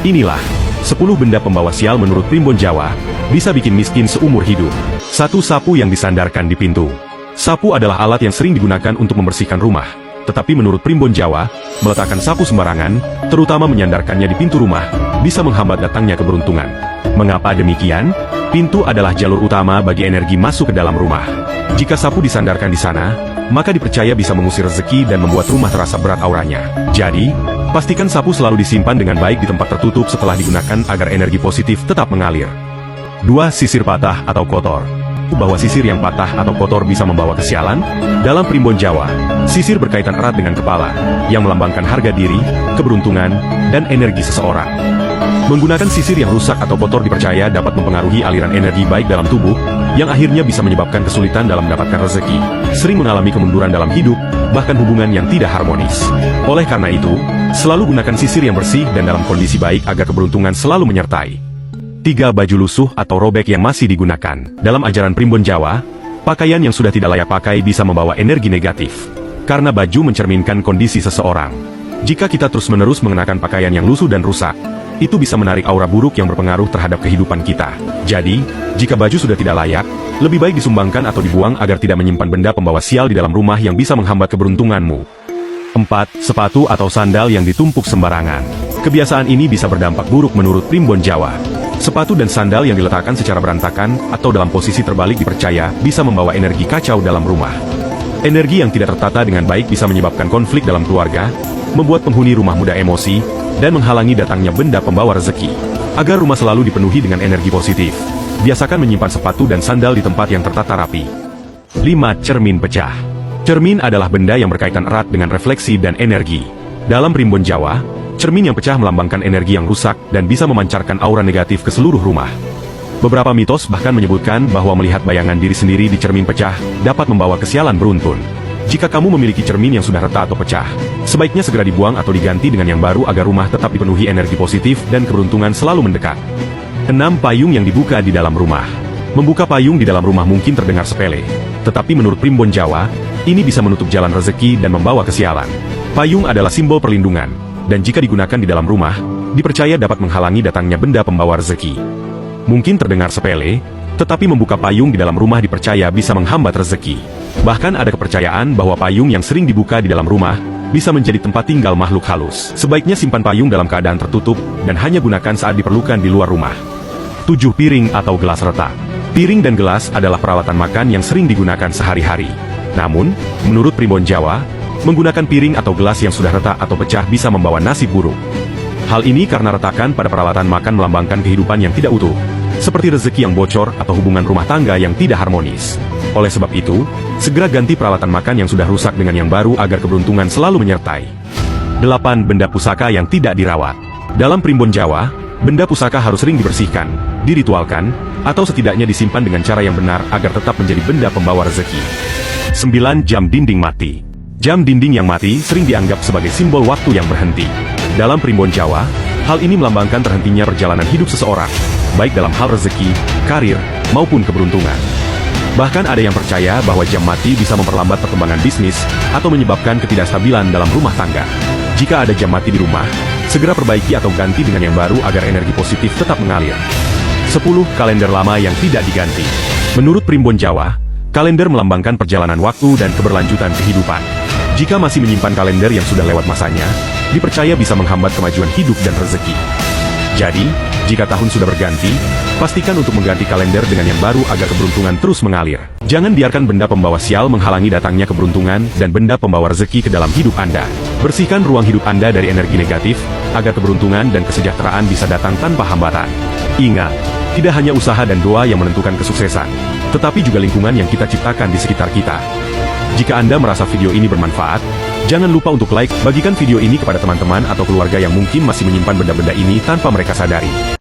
Inilah 10 benda pembawa sial menurut Primbon Jawa, bisa bikin miskin seumur hidup. 1. Sapu yang disandarkan di pintu. Sapu adalah alat yang sering digunakan untuk membersihkan rumah. Tetapi menurut Primbon Jawa, meletakkan sapu sembarangan, terutama menyandarkannya di pintu rumah, bisa menghambat datangnya keberuntungan. Mengapa demikian? Pintu adalah jalur utama bagi energi masuk ke dalam rumah. Jika sapu disandarkan di sana, maka dipercaya bisa mengusir rezeki dan membuat rumah terasa berat auranya. Jadi, pastikan sapu selalu disimpan dengan baik di tempat tertutup setelah digunakan agar energi positif tetap mengalir. 2. Sisir patah atau kotor. Bahwa sisir yang patah atau kotor bisa membawa kesialan? Dalam Primbon Jawa, sisir berkaitan erat dengan kepala, yang melambangkan harga diri, keberuntungan, dan energi seseorang. Menggunakan sisir yang rusak atau kotor dipercaya dapat mempengaruhi aliran energi baik dalam tubuh, yang akhirnya bisa menyebabkan kesulitan dalam mendapatkan rezeki, sering mengalami kemunduran dalam hidup, bahkan hubungan yang tidak harmonis. Oleh karena itu, selalu gunakan sisir yang bersih dan dalam kondisi baik agar keberuntungan selalu menyertai. 3. Baju lusuh atau robek yang masih digunakan. Dalam ajaran Primbon Jawa, pakaian yang sudah tidak layak pakai bisa membawa energi negatif. Karena baju mencerminkan kondisi seseorang. Jika kita terus-menerus mengenakan pakaian yang lusuh dan rusak, itu bisa menarik aura buruk yang berpengaruh terhadap kehidupan kita. Jadi, jika baju sudah tidak layak, lebih baik disumbangkan atau dibuang agar tidak menyimpan benda pembawa sial di dalam rumah yang bisa menghambat keberuntunganmu. 4. Sepatu atau sandal yang ditumpuk sembarangan. Kebiasaan ini bisa berdampak buruk menurut Primbon Jawa. Sepatu dan sandal yang diletakkan secara berantakan atau dalam posisi terbalik dipercaya bisa membawa energi kacau dalam rumah. Energi yang tidak tertata dengan baik bisa menyebabkan konflik dalam keluarga, membuat penghuni rumah mudah emosi, dan menghalangi datangnya benda pembawa rezeki. Agar rumah selalu dipenuhi dengan energi positif, biasakan menyimpan sepatu dan sandal di tempat yang tertata rapi. 5. Cermin pecah. Cermin adalah benda yang berkaitan erat dengan refleksi dan energi. Dalam Primbon Jawa, cermin yang pecah melambangkan energi yang rusak dan bisa memancarkan aura negatif ke seluruh rumah. Beberapa mitos bahkan menyebutkan bahwa melihat bayangan diri sendiri di cermin pecah dapat membawa kesialan beruntun. Jika kamu memiliki cermin yang sudah retak atau pecah, sebaiknya segera dibuang atau diganti dengan yang baru agar rumah tetap dipenuhi energi positif dan keberuntungan selalu mendekat. 6. Payung yang dibuka di dalam rumah. Membuka payung di dalam rumah mungkin terdengar sepele, tetapi menurut Primbon Jawa, ini bisa menutup jalan rezeki dan membawa kesialan. Payung adalah simbol perlindungan, dan jika digunakan di dalam rumah, dipercaya dapat menghalangi datangnya benda pembawa rezeki. Mungkin terdengar sepele, tetapi membuka payung di dalam rumah dipercaya bisa menghambat rezeki. Bahkan ada kepercayaan bahwa payung yang sering dibuka di dalam rumah, bisa menjadi tempat tinggal makhluk halus. Sebaiknya simpan payung dalam keadaan tertutup, dan hanya gunakan saat diperlukan di luar rumah. 7. Piring atau gelas retak. Piring dan gelas adalah peralatan makan yang sering digunakan sehari-hari. Namun, menurut Primbon Jawa, menggunakan piring atau gelas yang sudah retak atau pecah bisa membawa nasib buruk. Hal ini karena retakan pada peralatan makan melambangkan kehidupan yang tidak utuh, seperti rezeki yang bocor atau hubungan rumah tangga yang tidak harmonis. Oleh sebab itu, segera ganti peralatan makan yang sudah rusak dengan yang baru agar keberuntungan selalu menyertai. 8. Benda pusaka yang tidak dirawat. Dalam Primbon Jawa, benda pusaka harus sering dibersihkan, diritualkan, atau setidaknya disimpan dengan cara yang benar agar tetap menjadi benda pembawa rezeki. 9. Jam dinding mati. Jam dinding yang mati sering dianggap sebagai simbol waktu yang berhenti. Dalam Primbon Jawa, hal ini melambangkan terhentinya perjalanan hidup seseorang, baik dalam hal rezeki, karir, maupun keberuntungan. Bahkan ada yang percaya bahwa jam mati bisa memperlambat perkembangan bisnis, atau menyebabkan ketidakstabilan dalam rumah tangga. Jika ada jam mati di rumah, segera perbaiki atau ganti dengan yang baru agar energi positif tetap mengalir. 10. Kalender lama yang tidak diganti. Menurut Primbon Jawa, kalender melambangkan perjalanan waktu dan keberlanjutan kehidupan. Jika masih menyimpan kalender yang sudah lewat masanya, dipercaya bisa menghambat kemajuan hidup dan rezeki. Jadi, jika tahun sudah berganti, pastikan untuk mengganti kalender dengan yang baru agar keberuntungan terus mengalir. Jangan biarkan benda pembawa sial menghalangi datangnya keberuntungan dan benda pembawa rezeki ke dalam hidup Anda. Bersihkan ruang hidup Anda dari energi negatif, agar keberuntungan dan kesejahteraan bisa datang tanpa hambatan. Ingat, tidak hanya usaha dan doa yang menentukan kesuksesan, tetapi juga lingkungan yang kita ciptakan di sekitar kita. Jika Anda merasa video ini bermanfaat, jangan lupa untuk like, bagikan video ini kepada teman-teman atau keluarga yang mungkin masih menyimpan benda-benda ini tanpa mereka sadari.